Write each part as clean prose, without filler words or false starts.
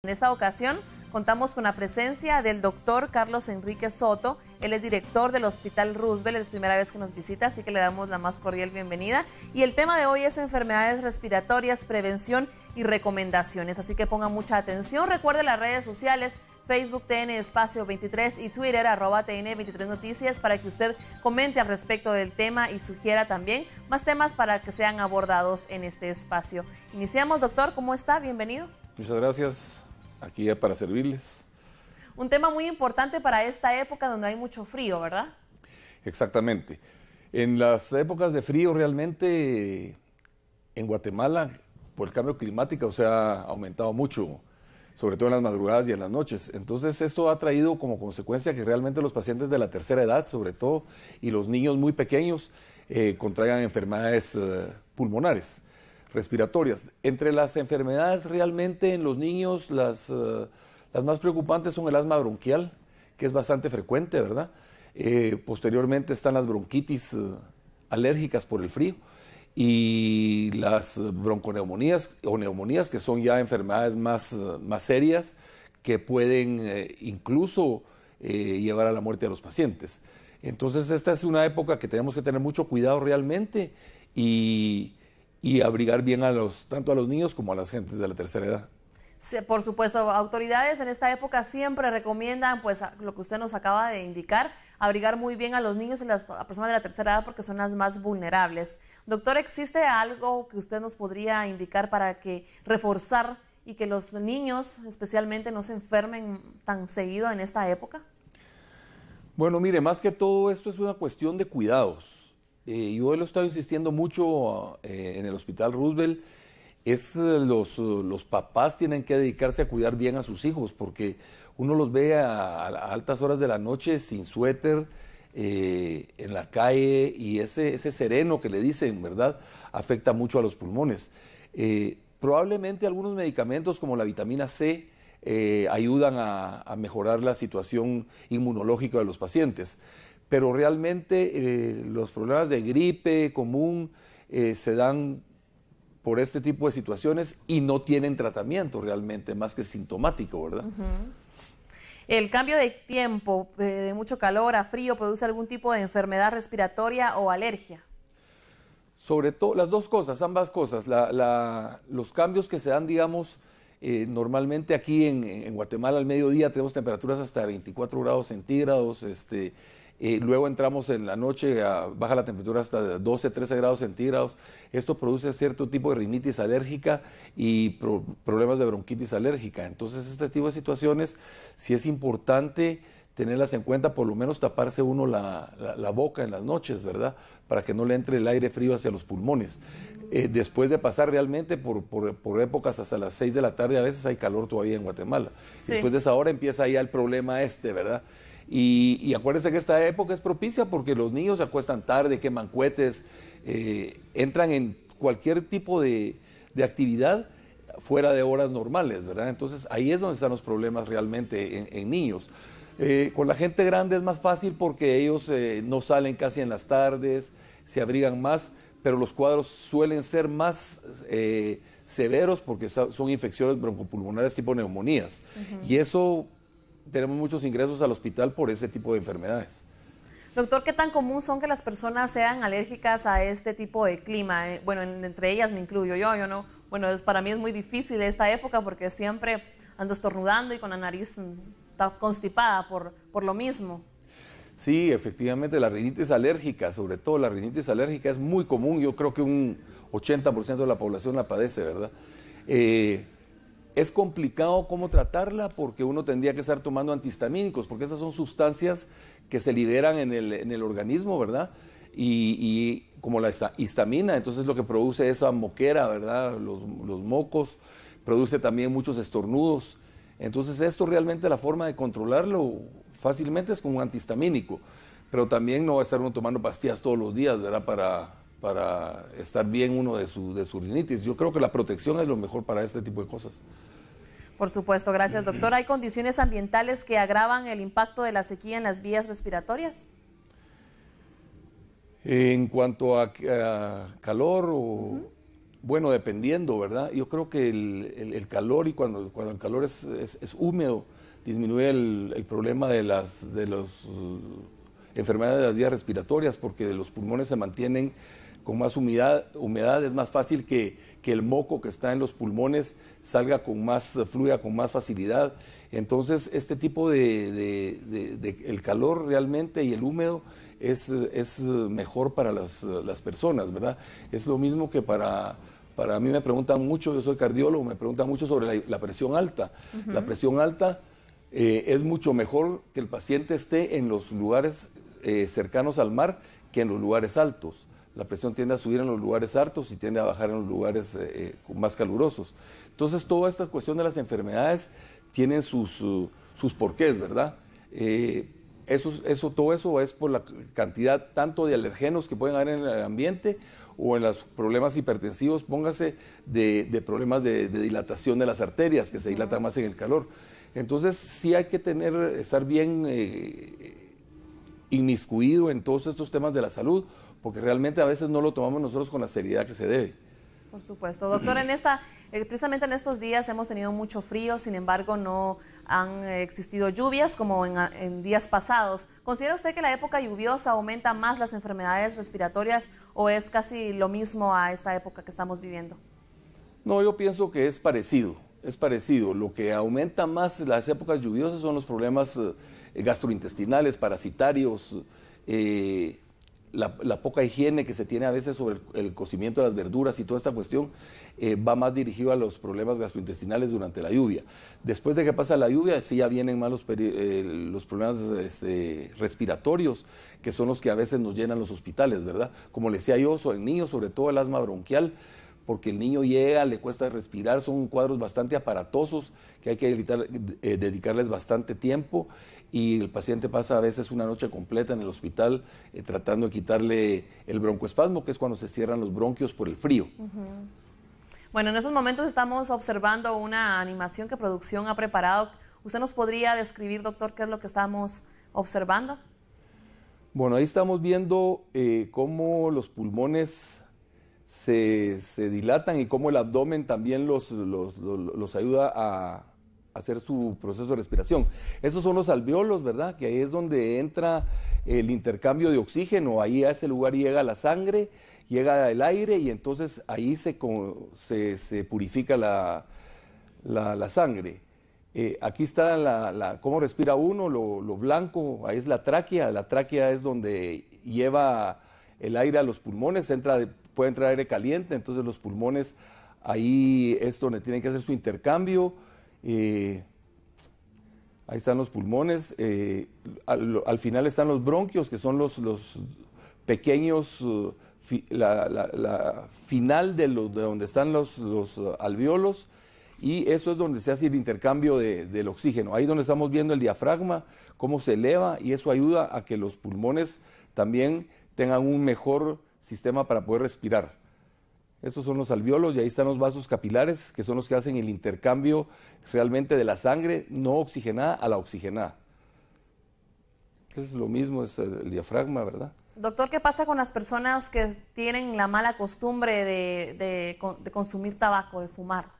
En esta ocasión contamos con la presencia del doctor Carlos Enrique Soto. Él es director del Hospital Roosevelt, es la primera vez que nos visita, así que le damos la más cordial bienvenida. Y el tema de hoy es enfermedades respiratorias, prevención y recomendaciones, así que pongan mucha atención. Recuerde las redes sociales, Facebook TN Espacio 23 y Twitter @TN 23 Noticias para que usted comente al respecto del tema y sugiera también más temas para que sean abordados en este espacio. Iniciamos, doctor, ¿cómo está? Bienvenido. Muchas gracias. Aquí ya para servirles. Un tema muy importante para esta época donde hay mucho frío, ¿verdad? Exactamente. En las épocas de frío realmente en Guatemala, por el cambio climático, se ha aumentado mucho, sobre todo en las madrugadas y en las noches. Entonces esto ha traído como consecuencia que realmente los pacientes de la tercera edad, sobre todo, y los niños muy pequeños, contraigan enfermedades pulmonares, respiratorias. Entre las enfermedades realmente en los niños, las más preocupantes son el asma bronquial, que es bastante frecuente, ¿verdad? Posteriormente están las bronquitis alérgicas por el frío y las bronconeumonías o neumonías, que son ya enfermedades más serias que pueden incluso llevar a la muerte de los pacientes. Entonces esta es una época que tenemos que tener mucho cuidado realmente y abrigar bien tanto a los niños como a las gentes de la tercera edad. Sí, por supuesto, autoridades en esta época siempre recomiendan, pues lo que usted nos acaba de indicar, abrigar muy bien a los niños y a personas de la tercera edad porque son las más vulnerables. Doctor, ¿existe algo que usted nos podría indicar para reforzar y que los niños especialmente no se enfermen tan seguido en esta época? Bueno, mire, más que todo esto es una cuestión de cuidados. Yo lo he estado insistiendo mucho en el Hospital Roosevelt, los papás tienen que dedicarse a cuidar bien a sus hijos, porque uno los ve a altas horas de la noche sin suéter, en la calle, y ese sereno que le dicen, ¿verdad?, afecta mucho a los pulmones. Probablemente algunos medicamentos como la vitamina C ayudan a mejorar la situación inmunológica de los pacientes. Pero realmente los problemas de gripe común se dan por este tipo de situaciones y no tienen tratamiento realmente, más que sintomático, ¿verdad? ¿El cambio de tiempo, de mucho calor a frío, produce algún tipo de enfermedad respiratoria o alergia? Sobre todo, las dos cosas, ambas cosas. Los cambios que se dan, digamos, normalmente aquí en Guatemala al mediodía tenemos temperaturas hasta 24 grados centígrados, luego entramos en la noche, baja la temperatura hasta 12, 13 grados centígrados. Esto produce cierto tipo de rinitis alérgica y problemas de bronquitis alérgica. Entonces, este tipo de situaciones sí es importante tenerlas en cuenta, por lo menos taparse uno la boca en las noches, ¿verdad? Para que no le entre el aire frío hacia los pulmones. Después de pasar realmente por épocas hasta las 6 de la tarde, a veces hay calor todavía en Guatemala. Sí. Después de esa hora empieza ya el problema ¿verdad? Y acuérdense que esta época es propicia porque los niños se acuestan tarde, queman cohetes, entran en cualquier tipo de actividad fuera de horas normales, ¿verdad? Entonces ahí es donde están los problemas realmente en niños. Con la gente grande es más fácil porque ellos no salen casi en las tardes, se abrigan más, pero los cuadros suelen ser más severos porque son infecciones broncopulmonares tipo neumonías. Y eso, tenemos muchos ingresos al hospital por ese tipo de enfermedades. Doctor, ¿qué tan común son que las personas sean alérgicas a este tipo de clima? Bueno, entre ellas me incluyo yo no. Bueno, para mí es muy difícil esta época porque siempre ando estornudando y con la nariz está constipada por lo mismo. Sí, efectivamente, la rinitis alérgica, sobre todo la rinitis alérgica es muy común. Yo creo que un 80% de la población la padece, ¿verdad? Es complicado cómo tratarla porque uno tendría que estar tomando antihistamínicos, porque esas son sustancias que se liberan en el organismo, ¿verdad? Y como la histamina, entonces lo que produce esa moquera, ¿verdad? Los mocos, produce también muchos estornudos. Entonces esto realmente la forma de controlarlo fácilmente es con un antihistamínico, pero también no va a estar uno tomando pastillas todos los días, ¿verdad? Para estar bien uno de su rinitis. Yo creo que la protección es lo mejor para este tipo de cosas. Por supuesto, gracias, doctor. ¿Hay condiciones ambientales que agravan el impacto de la sequía en las vías respiratorias? En cuanto a calor Bueno, dependiendo, ¿verdad? Yo creo que el calor y cuando el calor es húmedo, disminuye el problema de las enfermedades de las vías respiratorias, porque los pulmones se mantienen con más humedad, es más fácil que el moco que está en los pulmones salga fluya con más facilidad. Entonces, este tipo el calor realmente y el húmedo es mejor para las personas, ¿verdad? Es lo mismo que para mí me preguntan mucho, yo soy cardiólogo, me preguntan mucho sobre la presión alta. La presión alta es mucho mejor que el paciente esté en los lugares cercanos al mar que en los lugares altos. La presión tiende a subir en los lugares altos y tiende a bajar en los lugares más calurosos. Entonces, toda esta cuestión de las enfermedades tienen sus porqués, ¿verdad? Todo eso es por la cantidad tanto de alergenos que pueden haber en el ambiente o en los problemas hipertensivos, póngase, de problemas de dilatación de las arterias, que se dilatan más en el calor. Entonces, sí hay que estar bien inmiscuido en todos estos temas de la salud, porque realmente a veces no lo tomamos nosotros con la seriedad que se debe. Por supuesto. Doctor, precisamente en estos días hemos tenido mucho frío, sin embargo no han existido lluvias como en días pasados. ¿Considera usted que la época lluviosa aumenta más las enfermedades respiratorias o es casi lo mismo a esta época que estamos viviendo? No, yo pienso que es parecido. Es parecido. Lo que aumenta más las épocas lluviosas son los problemas gastrointestinales, parasitarios, la poca higiene que se tiene a veces sobre el cocimiento de las verduras y toda esta cuestión va más dirigido a los problemas gastrointestinales durante la lluvia. Después de que pasa la lluvia, sí ya vienen más los problemas respiratorios, que son los que a veces nos llenan los hospitales, ¿verdad? Como le decía yo, en niños, sobre todo el asma bronquial, porque el niño llega, le cuesta respirar, son cuadros bastante aparatosos que hay que dedicarles bastante tiempo y el paciente pasa a veces una noche completa en el hospital tratando de quitarle el broncoespasmo, que es cuando se cierran los bronquios por el frío. Bueno, en estos momentos estamos observando una animación que producción ha preparado. ¿Usted nos podría describir, doctor, qué es lo que estamos observando? Bueno, ahí estamos viendo cómo los pulmones se dilatan y cómo el abdomen también los ayuda a hacer su proceso de respiración. Esos son los alvéolos, ¿verdad? Que ahí es donde entra el intercambio de oxígeno, ahí a ese lugar llega la sangre, llega el aire y entonces ahí se purifica la sangre. Aquí está cómo respira uno, lo blanco, ahí es la tráquea es donde lleva el aire a los pulmones, puede entrar aire caliente, entonces los pulmones ahí es donde tienen que hacer su intercambio. Ahí están los pulmones, al final están los bronquios, que son los pequeños, la final de donde están los alvéolos, y eso es donde se hace el intercambio del oxígeno. Ahí donde estamos viendo el diafragma, cómo se eleva, y eso ayuda a que los pulmones también tengan un mejor sistema para poder respirar. Estos son los alvéolos y ahí están los vasos capilares, que son los que hacen el intercambio realmente de la sangre no oxigenada a la oxigenada. Es lo mismo, es el diafragma, ¿verdad? Doctor, ¿qué pasa con las personas que tienen la mala costumbre de consumir tabaco, de fumar?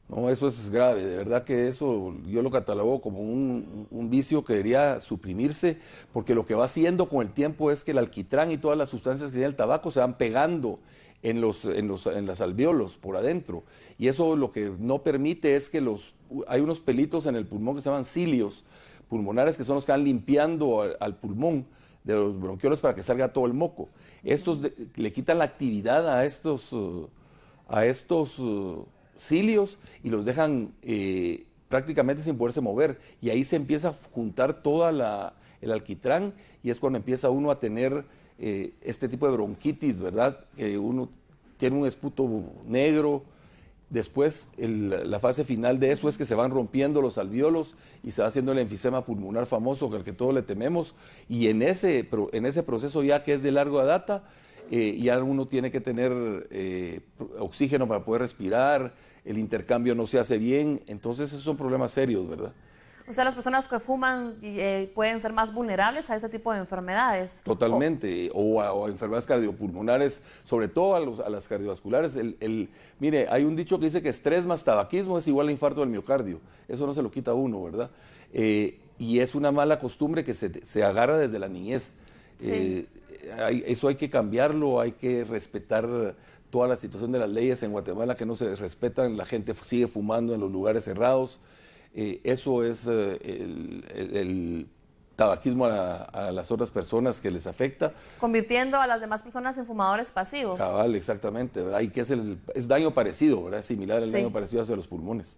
No, eso es grave, de verdad que eso yo lo catalogo como un vicio que debería suprimirse, porque lo que va haciendo con el tiempo es que el alquitrán y todas las sustancias que tiene el tabaco se van pegando en las alvéolos por adentro, y eso lo que no permite es que hay unos pelitos en el pulmón que se llaman cilios pulmonares, que son los que van limpiando al pulmón de los bronquiolos para que salga todo el moco. Estos le quitan la actividad a estos cilios y los dejan prácticamente sin poderse mover, y ahí se empieza a juntar el alquitrán y es cuando empieza uno a tener este tipo de bronquitis, ¿verdad? Que uno tiene un esputo negro. Después la fase final de eso es que se van rompiendo los alvéolos y se va haciendo el enfisema pulmonar famoso al que todos le tememos, y en ese proceso ya que es de larga data, ya uno tiene que tener oxígeno para poder respirar, el intercambio no se hace bien, entonces esos son problemas serios, ¿verdad? O sea, las personas que fuman pueden ser más vulnerables a este tipo de enfermedades. Totalmente, o a enfermedades cardiopulmonares, sobre todo a las cardiovasculares. Mire, hay un dicho que dice que estrés más tabaquismo es igual a infarto del miocardio. Eso no se lo quita uno, ¿verdad? Y es una mala costumbre que se agarra desde la niñez. Sí. Eso hay que cambiarlo, hay que respetar toda la situación de las leyes en Guatemala que no se respetan, la gente sigue fumando en los lugares cerrados. Eso es el tabaquismo a las otras personas que les afecta. Convirtiendo a las demás personas en fumadores pasivos. Cabal, exactamente, ¿verdad? Y que es daño parecido, ¿verdad? Similar al daño parecido hacia los pulmones.